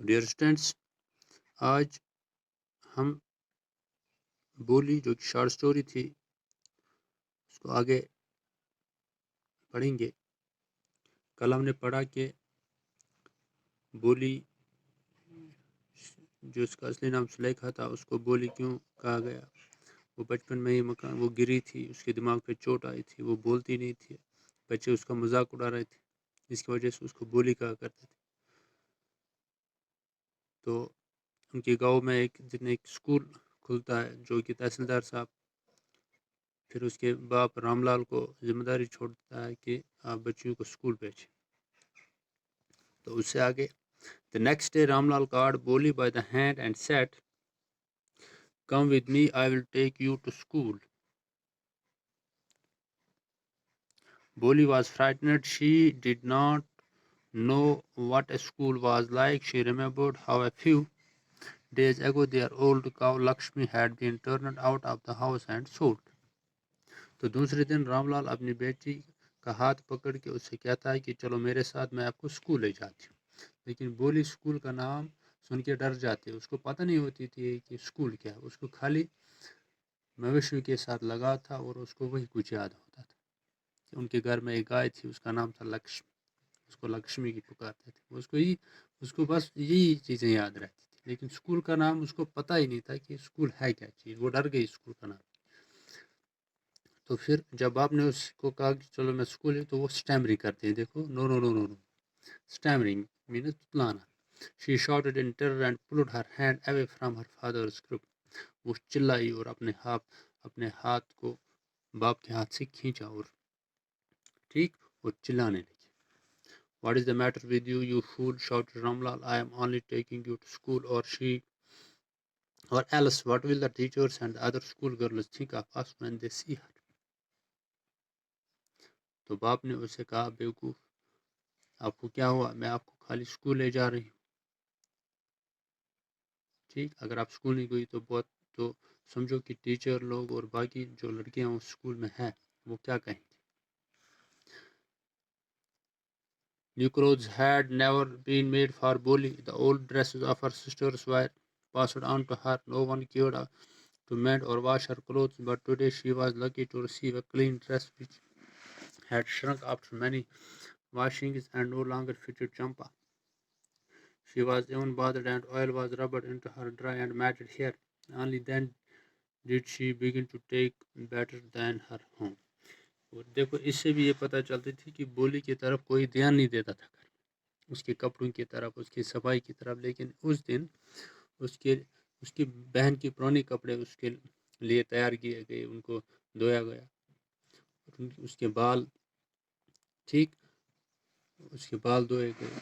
Dear students, آج ہم بولی جو کہ شارٹ سٹوری تھی اس کو آگے پڑھیں گے. کل ہم نے پڑھا کہ بولی جو اس کا اصلی نام سلیکھا تھا اس کو بولی کیوں کہا گیا. وہ بچپن میں ہی وہ گری تھی، اس کے دماغ پہ چوٹ آئی تھی، وہ بولتی نہیں تھی، بچے اس کا مذاق اڑا رہے تھے، جس کی وجہ سے اس کو بولی کہا کرتے تھے. تو ان کے گاؤں میں ایک دن ایک اسکول کھلتا ہے جو کہ تحصیلدار صاحب پھر اس کے باپ رام لال کو ذمہ داری چھوڑتا ہے کہ آپ بچیوں کو اسکول بھیجیں. تو اس سے آگے The next day Ram Lal caught Boli by the hand and said, "Come with me, I will take you to school." Boli was frightened. She did not know what a school was like. She remembered how a few days ago their old cow Lakshmi had been turned out of the house and sold. تو دوسرے دن رام لال اپنی بیٹی کا ہاتھ پکڑ کے اس سے کہتا ہے کہ چلو میرے ساتھ، میں آپ کو اسکول لے جاتی ہوں. لیکن بولی اسکول کا نام سن کے ڈر جاتے، اس کو پتہ نہیں ہوتی تھی کہ اسکول کیا ہے. اس کو خالی مویشی کے ساتھ لگا تھا اور اس کو وہی کچھ یاد ہوتا تھا کہ ان کے گھر میں ایک گائے تھی، اس کا نام تھا لکشمی، اس کو لکشمی کی پکارتے تھے. اس کو بس یہی چیزیں یاد رہتی تھی، لیکن اسکول کا نام اس کو پتہ ہی نہیں تھا کہ اسکول ہے کیا چیز. وہ ڈر گئی اسکول کا نام. تو پھر جب آپ نے اس کو کہا کہ چلو میں اسکول ہے، تو وہ اسٹیمرنگ کرتے ہیں. دیکھو، no no no no no stammering means تلانا. She shouted in terror and pulled her hand away from her father's grip. وہ چلائی اور اپنے ہاتھ کو باپ کے ہاتھ سے کھینچا اور ٹھیک اور چلانے لگی. What is the matter with you, you fool? shouted Ramlal. I am only taking you to school, or else what will the teachers and the other school girls think of us when they see her? تو باپ نے اسے کہا، بیوقوف، آپ کو کیا ہوا؟ میں آپ کو خالی اسکول لے جا رہی ہوں. ٹھیک، اگر آپ اسکول نہیں گئی تو سمجھو کہ ٹیچر لوگ اور باقی جو لڑکیاں اس اسکول میں ہیں وہ کیا کہیں گے. New clothes had never been made for Boli. The old dresses of her sisters were passed on to her. No one cared to mend or wash her clothes, but today she was lucky to receive a clean dress which had shrunk after many washings and no longer fitted Champa. She was even bathed and oil was rubbed into her dry and matted hair. Only then did she begin to take better than her home. اور دیکھو، اس سے بھی یہ پتہ چلتی تھی کہ بولی کی طرف کوئی دھیان نہیں دیتا تھا، اس کے کپڑوں کی طرف، اس کی صفائی کی طرف. لیکن اس دن اس کی بہن کے پرانے کپڑے اس کے لیے تیار کیے گئے، ان کو دھویا گیا، اس کے بال دھوئے گئے،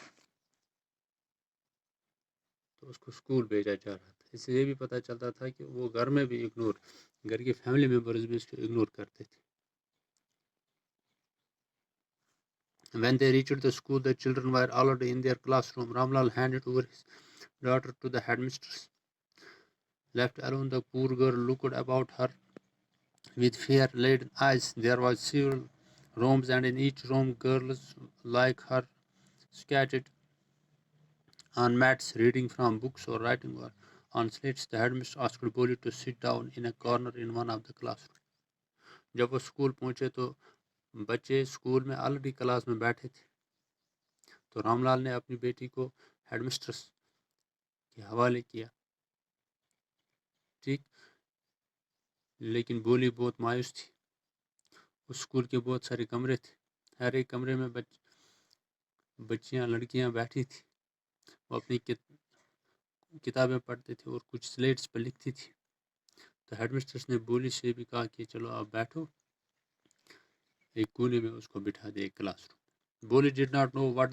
تو اس کو اسکول بھیجا جا رہا تھا. اس سے یہ بھی پتہ چلتا تھا کہ وہ گھر میں بھی گھر کے فیملی ممبرز بھی اس کو اگنور کرتے تھے. When they reached the school, the children were already in their classroom. Ramlal handed over his daughter to the headmistress. Left alone, the poor girl looked about her with fear-laden eyes. There were several rooms, and in each room girls like her scattered on mats, reading from books or writing on slates. The headmistress asked Boli to sit down in a corner in one of the classrooms. جب وہ school پہنچے تو بچے school میں already class میں بیٹھے تھے. تو رام لال نے اپنی بیٹی کو ہیڈ مسٹرس کے حوالے کیا. ٹھیک، لیکن بولی بہت مایوس تھی. اس اسکول کے بہت سارے کمرے تھے، ہر ایک کمرے میں بچیاں لڑکیاں بیٹھی تھی. وہ اپنی کتابیں پڑھتی تھی اور کچھ سلیٹس پر لکھتی تھی. تو ہیڈ مسٹرس نے بولی سے بھی کہا کہ چلو آپ بیٹھو. ایک کونے میں اس کو بٹھا دیا class room. Boli did not know what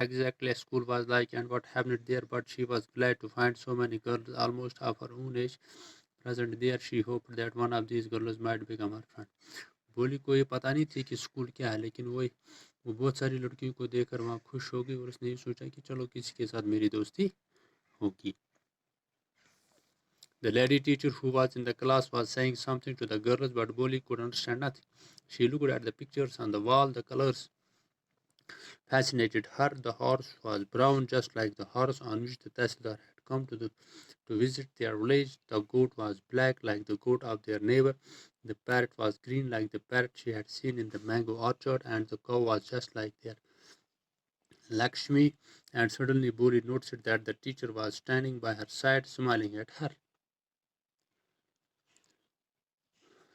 exactly a school was like and what happened there, but she was glad to find so many girls almost of her own age present there. She hoped that one of these girls might become her friend. بولی کو یہ پتہ نہیں تھی کہ school کیا ہے، لیکن وہ بہت ساری لڑکیوں کو دیکھ کر وہاں خوش ہو گئی اور اس نے یہ سوچا کہ چلو کسی کے ساتھ میری دوستی ہوگی. The lady teacher who was in the class was saying something to the girls, but Boli could understand nothing. She looked at the pictures on the wall, the colors fascinated her. The horse was brown, just like the horse on which the Tehsildar had come to visit their village. The goat was black, like the goat of their neighbor. The parrot was green, like the parrot she had seen in the mango orchard, and the cow was just like their Lakshmi. And suddenly Buri noticed that the teacher was standing by her side, smiling at her.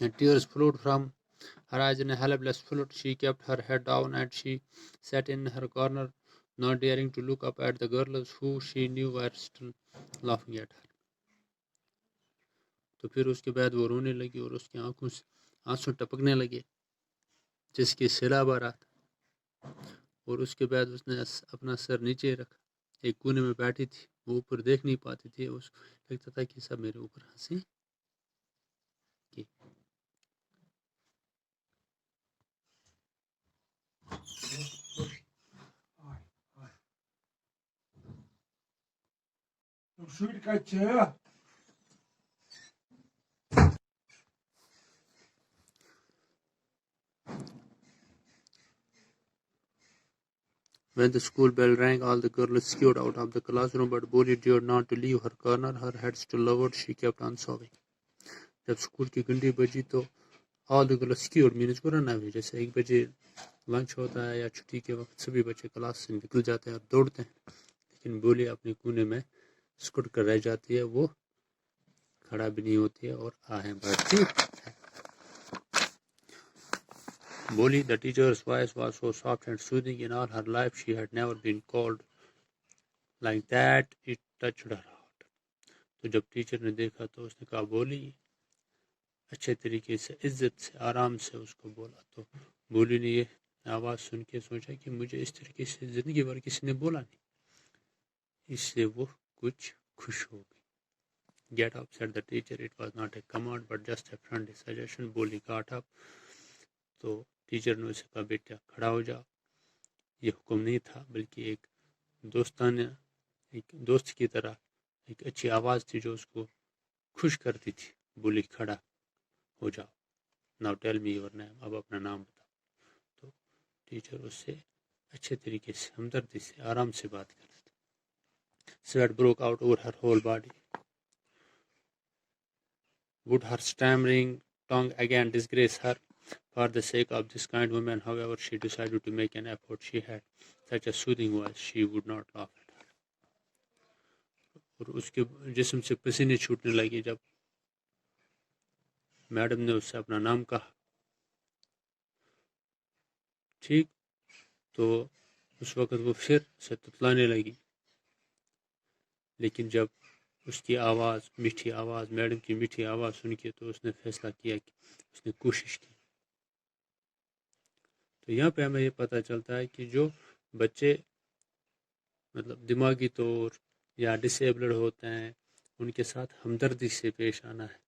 and tears flowed from her eyes in a helpless flood. She kept her head down and she sat in her corner, not daring to look up at the girls who she knew were still laughing at her. تو پھر اس کے بعد وہ رونے لگی اور اس کی آنکھوں سے آنسو ٹپکنے لگے جس کی سیلاب آ رہا تھا. اور اس کے بعد اس نے اپنا سر نیچے رکھا, ایک کونے میں بیٹھی تھی, وہ اوپر دیکھ نہیں پاتی تھی. اس کو لگتا تھا کہ سب میرے اوپر ہنسی کی. When the school bell rang, all the girls scurried out of the classroom, but Boli dared not to leave her corner. Her head still lowered, she kept on sobbing. جب اسکول کی گھنٹی بجی تو all the girls scurried means کو رن away. جیسے 1 بجے lunch ہوتا ہے یا چھٹی کے وقت سبھی بچے کلاس سے نکل جاتے ہیں اور دوڑتے ہیں, لیکن بولی اپنے کونے میں سکڑ کر رہ جاتی ہے. وہ کھڑا بھی نہیں ہوتی ہے اور آہیں بڑھتی ہے. Boli, the teacher's voice was so soft and soothing. In all her life she had never been called like that. It touched her heart. تو جب ٹیچر نے دیکھا تو اس نے کہا بولی, اچھے طریقے سے عزت سے آرام سے اس کو بولا. تو بولی نے یہ آواز سن کے سوچا کہ مجھے اس طریقے سے زندگی بھر کسی نے بولا نہیں, اس سے وہ کچھ خوش ہو گئی. Get up, said the teacher. It was not a command but just a friendly suggestion. Boli got up. تو ٹیچر نے اسے کہا بیٹا کھڑا ہو جاؤ. یہ حکم نہیں تھا بلکہ ایک دوستانہ, ایک دوست کی طرح ایک اچھی آواز تھی جو اس کو خوش کرتی تھی. بولی کھڑا ہو جاؤ. Now tell me your name, اب اپنا نام بتاؤ. تو ٹیچر اس سے اچھے طریقے سے ہمدردی سے آرام سے بات کرتی تھی. Sweat broke out over her whole body. Would her stammering tongue again disgrace her? For the sake of this kind woman, however, she decided to make an effort. She had such a soothing voice, she would not laugh at her. اور اس کے جسم سے پسینے چھوٹنے لگے جب madam نے اس سے اپنا نام کہا. ٹھیک, تو اس وقت وہ پھر سے تتلانے لگی, لیکن جب اس کی آواز, میٹھی آواز, میڈم کی میٹھی آواز سن کے تو اس نے فیصلہ کیا کہ اس نے کوشش کی. تو یہاں پہ ہمیں یہ پتہ چلتا ہے کہ جو بچے مطلب دماغی طور یا ڈسیبلڈ ہوتے ہیں ان کے ساتھ ہمدردی سے پیش آنا ہے,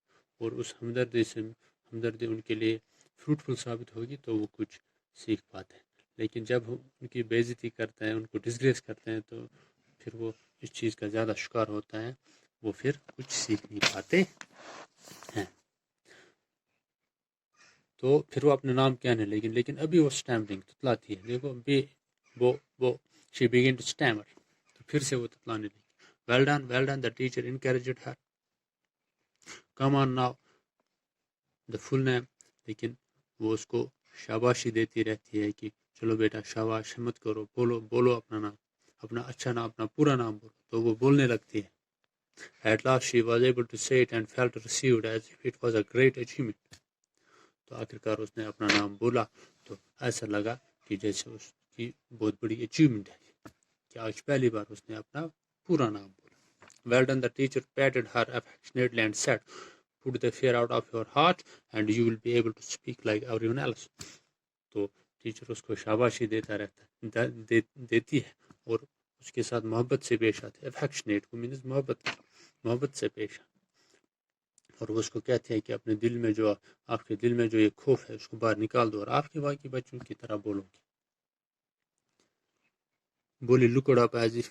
اور اس ہمدردی ان کے لیے فروٹفل ثابت ہوگی تو وہ کچھ سیکھ پاتے ہیں. لیکن جب ہم ان کی بے عزتی کرتے ہیں, ان کو ڈسگریس کرتے ہیں, تو پھر وہ اس چیز کا زیادہ شکار ہوتا ہے, وہ پھر کچھ سیکھ نہیں پاتے ہیں. تو پھر وہ اپنا نام کہنے لیکن ابھی وہ اسٹیمرنگ تتلاتی ہے. دیکھو بی بو شی بگن ٹو اسٹیمر, تو پھر سے وہ تتلانے لگی. well done, the teacher encouraged her. Come on now, دا فل نیم، لیکن وہ اس کو شاباشی دیتی رہتی ہے کہ چلو بیٹا شاباش، مت کرو، بولو اپنا نام، اپنا اچھا نام، اپنا پورا نام بولو، تو وہ بولنے لگتی ہے. At last she was able to say it and felt received as if it was a great achievement. تو آخرکار اس نے اپنا نام بولا تو ایسا لگا کہ جیسے اس کی بہت بڑی اچیومنٹ ہے کہ آج پہلی بار اس نے اپنا پورا نام بولا. Well done, the teacher patted her affectionately and said, put the fear out of your heart and you will be able to speak like everyone else. تو ٹیچر اس کو شاباشی دیتا رہتا دیتی ہے اور اس کے ساتھ محبت سے پیش آتے. افیکشنیٹ کو مینز محبت سے پیش آ، اور وہ اس کو کہتے ہیں کہ اپنے دل میں جو آپ کے دل میں جو یہ خوف ہے اس کو باہر نکال دو اور آپ کے باقی بچوں کی طرح بولو گے. بولی looked up as if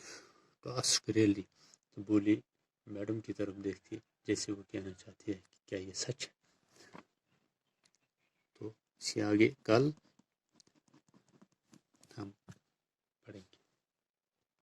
two ask really, تو بولی میڈم کی طرف دیکھتی ہے جیسے وہ کہنا چاہتی ہے کہ کیا یہ سچ ہے. تو اس سے آگے کل